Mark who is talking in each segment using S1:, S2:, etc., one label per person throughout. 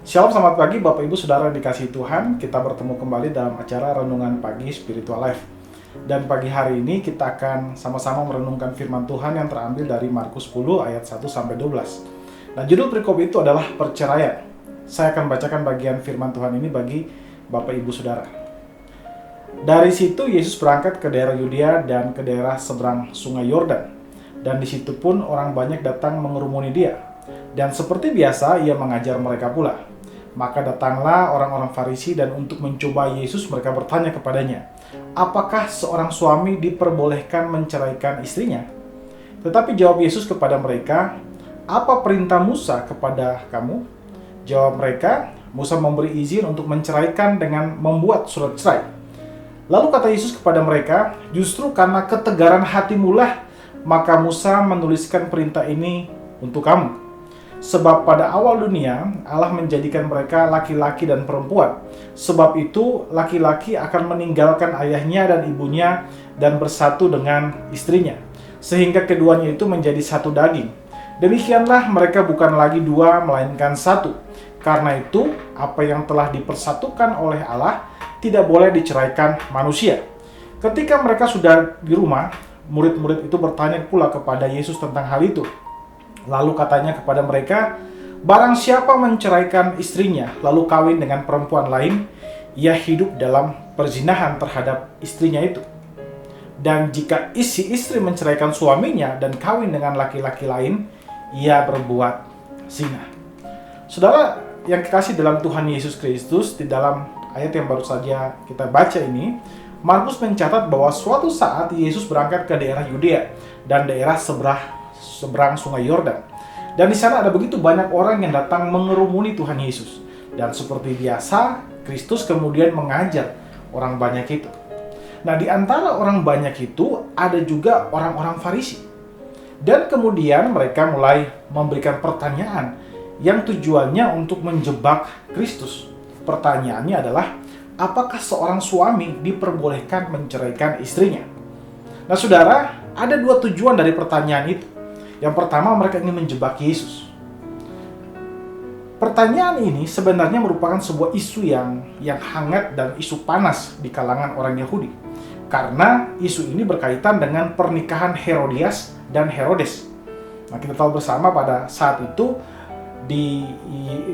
S1: Shalom, selamat pagi Bapak Ibu Saudara yang dikasihi Tuhan. Kita bertemu kembali dalam acara Renungan Pagi Spiritual Life. Dan pagi hari ini kita akan sama-sama merenungkan firman Tuhan yang terambil dari Markus 10 ayat 1-12. Nah, judul perikop itu adalah perceraian. Saya akan bacakan bagian firman Tuhan ini bagi Bapak Ibu Saudara. Dari situ Yesus berangkat ke daerah Yudea dan ke daerah seberang Sungai Yordan. Dan di situ pun orang banyak datang mengerumuni dia. Dan seperti biasa ia mengajar mereka pula. Maka datanglah orang-orang Farisi dan untuk mencoba Yesus mereka bertanya kepadanya, apakah seorang suami diperbolehkan menceraikan istrinya? Tetapi jawab Yesus kepada mereka, apa perintah Musa kepada kamu? Jawab mereka, Musa memberi izin untuk menceraikan dengan membuat surat cerai. Lalu kata Yesus kepada mereka, justru karena ketegaran hatimulah, maka Musa menuliskan perintah ini untuk kamu. Sebab pada awal dunia, Allah menjadikan mereka laki-laki dan perempuan. Sebab itu, laki-laki akan meninggalkan ayahnya dan ibunya dan bersatu dengan istrinya. Sehingga keduanya itu menjadi satu daging. Demikianlah mereka bukan lagi dua, melainkan satu. Karena itu, apa yang telah dipersatukan oleh Allah tidak boleh diceraikan manusia. Ketika mereka sudah di rumah, murid-murid itu bertanya pula kepada Yesus tentang hal itu. Lalu katanya kepada mereka, barang siapa menceraikan istrinya lalu kawin dengan perempuan lain, ia hidup dalam perzinahan terhadap istrinya itu. Dan jika si istri menceraikan suaminya dan kawin dengan laki-laki lain, ia berbuat zina. Saudara yang kekasih dalam Tuhan Yesus Kristus, di dalam ayat yang baru saja kita baca ini, Markus mencatat bahwa suatu saat Yesus berangkat ke daerah Yudea dan daerah seberang Sungai Yordan. Dan di sana ada begitu banyak orang yang datang mengerumuni Tuhan Yesus. Dan seperti biasa, Kristus kemudian mengajar orang banyak itu. Nah, di antara orang banyak itu ada juga orang-orang Farisi. Dan kemudian mereka mulai memberikan pertanyaan yang tujuannya untuk menjebak Kristus. Pertanyaannya adalah, apakah seorang suami diperbolehkan menceraikan istrinya? Nah, saudara, ada dua tujuan dari pertanyaan itu. Yang pertama, mereka ingin menjebak Yesus. Pertanyaan ini sebenarnya merupakan sebuah isu yang hangat dan isu panas di kalangan orang Yahudi. Karena isu ini berkaitan dengan pernikahan Herodias dan Herodes. Nah, kita tahu bersama pada saat itu di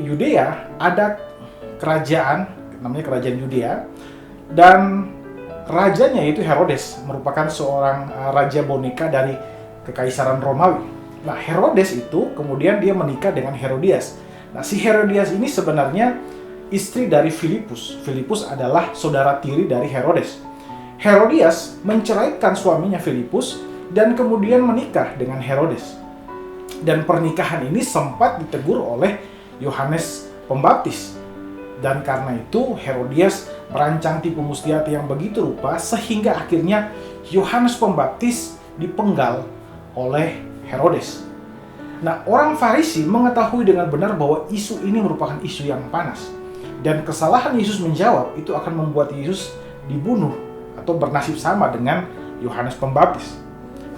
S1: Yudea ada kerajaan, namanya kerajaan Yudea, dan rajanya yaitu Herodes, merupakan seorang raja boneka dari Kekaisaran Romawi. Nah, Herodes itu kemudian dia menikah dengan Herodias. Nah, si Herodias ini sebenarnya istri dari Filipus. Filipus adalah saudara tiri dari Herodes. Herodias menceraikan suaminya Filipus dan kemudian menikah dengan Herodes. Dan pernikahan ini sempat ditegur oleh Yohanes Pembaptis. Dan karena itu Herodias merancang tipu muslihat yang begitu rupa sehingga akhirnya Yohanes Pembaptis dipenggal oleh Herodes. Nah, orang Farisi mengetahui dengan benar bahwa isu ini merupakan isu yang panas. Dan kesalahan Yesus menjawab itu akan membuat Yesus dibunuh atau bernasib sama dengan Yohanes Pembaptis.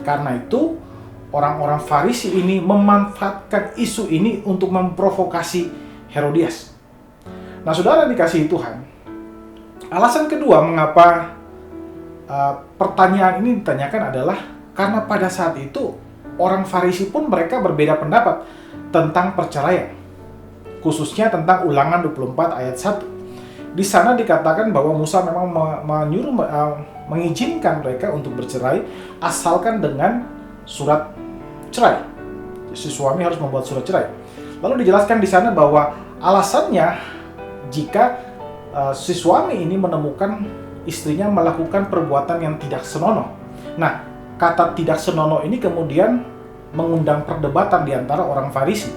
S1: Karena itu, orang-orang Farisi ini memanfaatkan isu ini untuk memprovokasi Herodias. Nah, saudara dikasihi Tuhan, alasan kedua mengapa pertanyaan ini ditanyakan adalah karena pada saat itu orang Farisi pun mereka berbeda pendapat tentang perceraian. Khususnya tentang Ulangan 24 ayat 1. Di sana dikatakan bahwa Musa memang mengizinkan mereka untuk bercerai asalkan dengan surat cerai. Si suami harus membuat surat cerai. Lalu dijelaskan di sana bahwa alasannya jika si suami ini menemukan istrinya melakukan perbuatan yang tidak senonoh. Nah, kata tidak senonoh ini kemudian mengundang perdebatan di antara orang Farisi.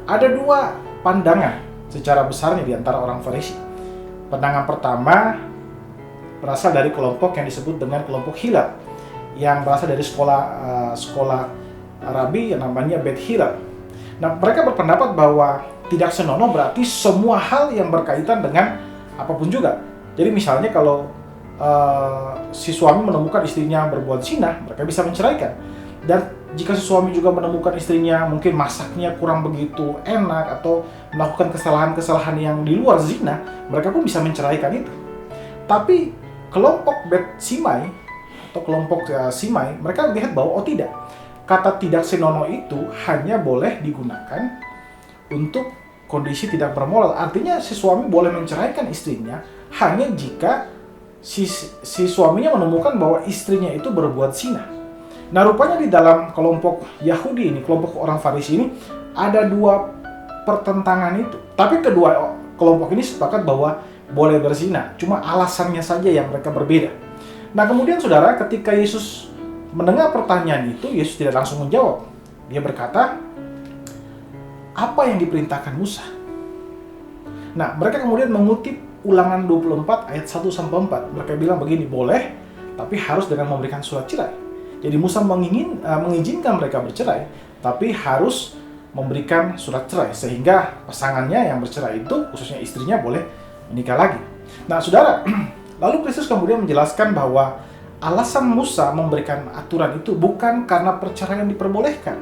S1: Ada dua pandangan secara besarnya di antara orang Farisi. Pandangan pertama berasal dari kelompok yang disebut dengan kelompok Hilal, yang berasal dari sekolah Rabi yang namanya Bet Hilal. Nah, mereka berpendapat bahwa tidak senonoh berarti semua hal yang berkaitan dengan apapun juga. Jadi misalnya kalau si suami menemukan istrinya berbuat zina, mereka bisa menceraikan. Dan jika si suami juga menemukan istrinya mungkin masaknya kurang begitu enak atau melakukan kesalahan-kesalahan yang di luar zina, mereka pun bisa menceraikan itu. Tapi kelompok Bet Simai atau kelompok Simai, mereka melihat bahwa oh tidak, kata tidak senonoh itu hanya boleh digunakan untuk kondisi tidak bermoral. Artinya si suami boleh menceraikan istrinya hanya jika si suaminya menemukan bahwa istrinya itu berbuat zina. Nah, rupanya di dalam kelompok Yahudi ini, kelompok orang Farisi ini, ada dua pertentangan itu. Tapi kedua kelompok ini sepakat bahwa boleh berzina, cuma alasannya saja yang mereka berbeda. Nah, kemudian saudara, ketika Yesus mendengar pertanyaan itu, Yesus tidak langsung menjawab. Dia berkata, apa yang diperintahkan Musa? Nah, mereka kemudian mengutip Ulangan 24 ayat 1-4. Mereka bilang begini, boleh, tapi harus dengan memberikan surat cerai. Jadi Musa mengizinkan mereka bercerai, tapi harus memberikan surat cerai sehingga pasangannya yang bercerai itu, khususnya istrinya, boleh menikah lagi. Nah, saudara, lalu Kristus kemudian menjelaskan bahwa alasan Musa memberikan aturan itu bukan karena perceraian diperbolehkan,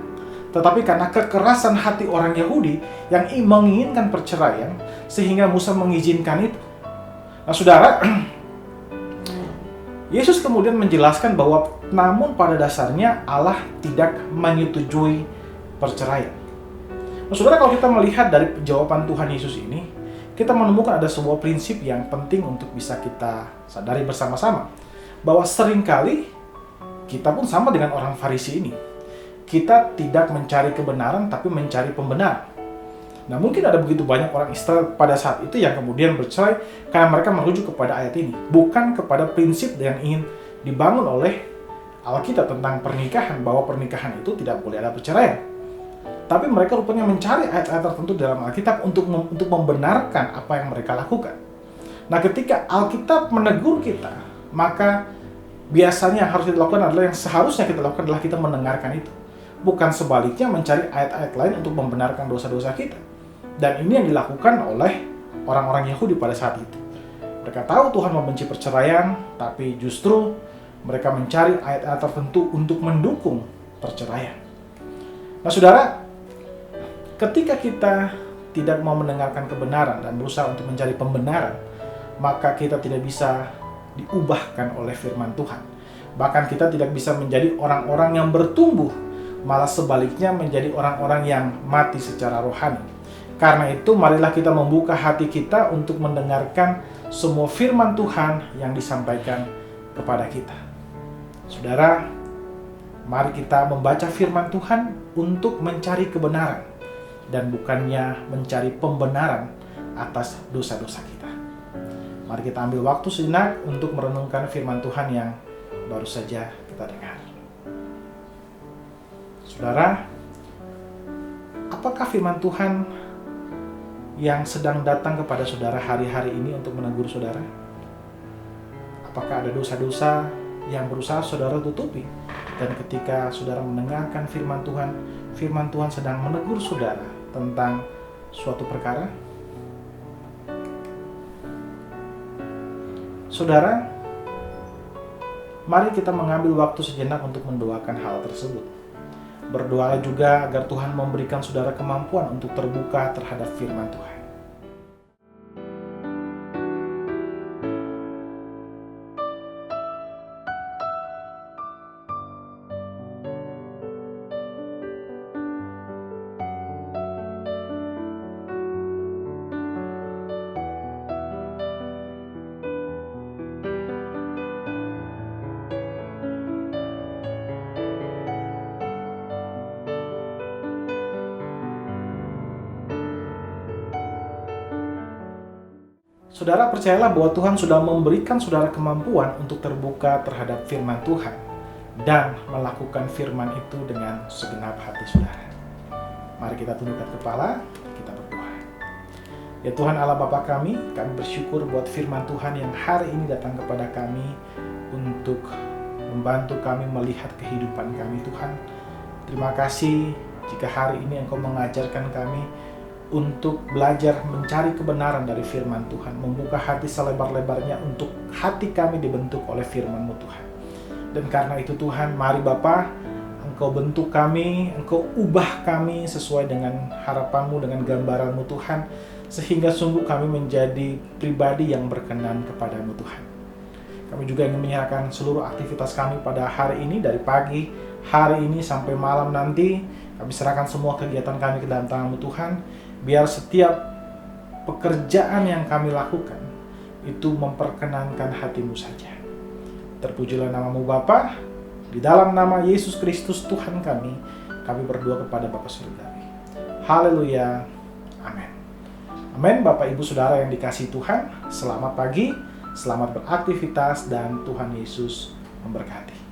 S1: tetapi karena kekerasan hati orang Yahudi yang menginginkan perceraian sehingga Musa mengizinkan itu. Nah, saudara, Yesus kemudian menjelaskan bahwa namun pada dasarnya Allah tidak menyetujui perceraian. Nah, saudara, kalau kita melihat dari jawaban Tuhan Yesus ini, kita menemukan ada sebuah prinsip yang penting untuk bisa kita sadari bersama-sama. Bahwa seringkali kita pun sama dengan orang Farisi ini. Kita tidak mencari kebenaran, tapi mencari pembenaran. Nah, mungkin ada begitu banyak orang Israel pada saat itu yang kemudian bercerai karena mereka merujuk kepada ayat ini, bukan kepada prinsip yang ingin dibangun oleh Alkitab tentang pernikahan, bahwa pernikahan itu tidak boleh ada perceraian. Tapi mereka rupanya mencari ayat-ayat tertentu dalam Alkitab untuk membenarkan apa yang mereka lakukan. Nah, ketika Alkitab menegur kita, maka biasanya yang harus kita lakukan adalah, yang seharusnya kita lakukan adalah kita mendengarkan itu. Bukan sebaliknya mencari ayat-ayat lain untuk membenarkan dosa-dosa kita. Dan ini yang dilakukan oleh orang-orang Yahudi pada saat itu. Mereka tahu Tuhan membenci perceraian, tapi justru mereka mencari ayat-ayat tertentu untuk mendukung perceraian. Nah, saudara, ketika kita tidak mau mendengarkan kebenaran dan berusaha untuk mencari pembenaran, maka kita tidak bisa diubahkan oleh firman Tuhan. Bahkan kita tidak bisa menjadi orang-orang yang bertumbuh, malah sebaliknya menjadi orang-orang yang mati secara rohani. Karena itu, marilah kita membuka hati kita untuk mendengarkan semua firman Tuhan yang disampaikan kepada kita. Saudara, mari kita membaca firman Tuhan untuk mencari kebenaran dan bukannya mencari pembenaran atas dosa-dosa kita. Mari kita ambil waktu sejenak untuk merenungkan firman Tuhan yang baru saja kita dengar. Saudara, apakah firman Tuhan yang sedang datang kepada saudara hari-hari ini untuk menegur saudara? Apakah ada dosa-dosa yang berusaha saudara tutupi? Dan ketika saudara mendengarkan firman Tuhan sedang menegur saudara tentang suatu perkara? Saudara, mari kita mengambil waktu sejenak untuk mendoakan hal tersebut. Berdoa juga agar Tuhan memberikan saudara kemampuan untuk terbuka terhadap firman Tuhan. Saudara, percayalah bahwa Tuhan sudah memberikan saudara kemampuan untuk terbuka terhadap firman Tuhan dan melakukan firman itu dengan segenap hati saudara. Mari kita tundukkan kepala, kita berdoa. Ya Tuhan Allah Bapa kami bersyukur buat firman Tuhan yang hari ini datang kepada kami untuk membantu kami melihat kehidupan kami Tuhan. Terima kasih jika hari ini Engkau mengajarkan kami untuk belajar mencari kebenaran dari firman Tuhan, membuka hati selebar-lebarnya untuk hati kami dibentuk oleh firman-Mu Tuhan. Dan karena itu Tuhan, mari Bapa, Engkau bentuk kami, Engkau ubah kami sesuai dengan harapan-Mu, dengan gambaran-Mu Tuhan, sehingga sungguh kami menjadi pribadi yang berkenan kepada-Mu Tuhan. Kami juga ingin menyerahkan seluruh aktivitas kami pada hari ini, dari pagi hari ini sampai malam nanti. Kami serahkan semua kegiatan kami ke dalam tangan-Mu Tuhan, biar setiap pekerjaan yang kami lakukan itu memperkenankan hati-Mu saja. Terpujilah nama-Mu Bapa. Di dalam nama Yesus Kristus Tuhan kami berdoa kepada Bapa Surgawi. Haleluya. Amin. Amin. Bapak Ibu Saudara yang dikasihi Tuhan, selamat pagi, selamat beraktivitas, dan Tuhan Yesus memberkati.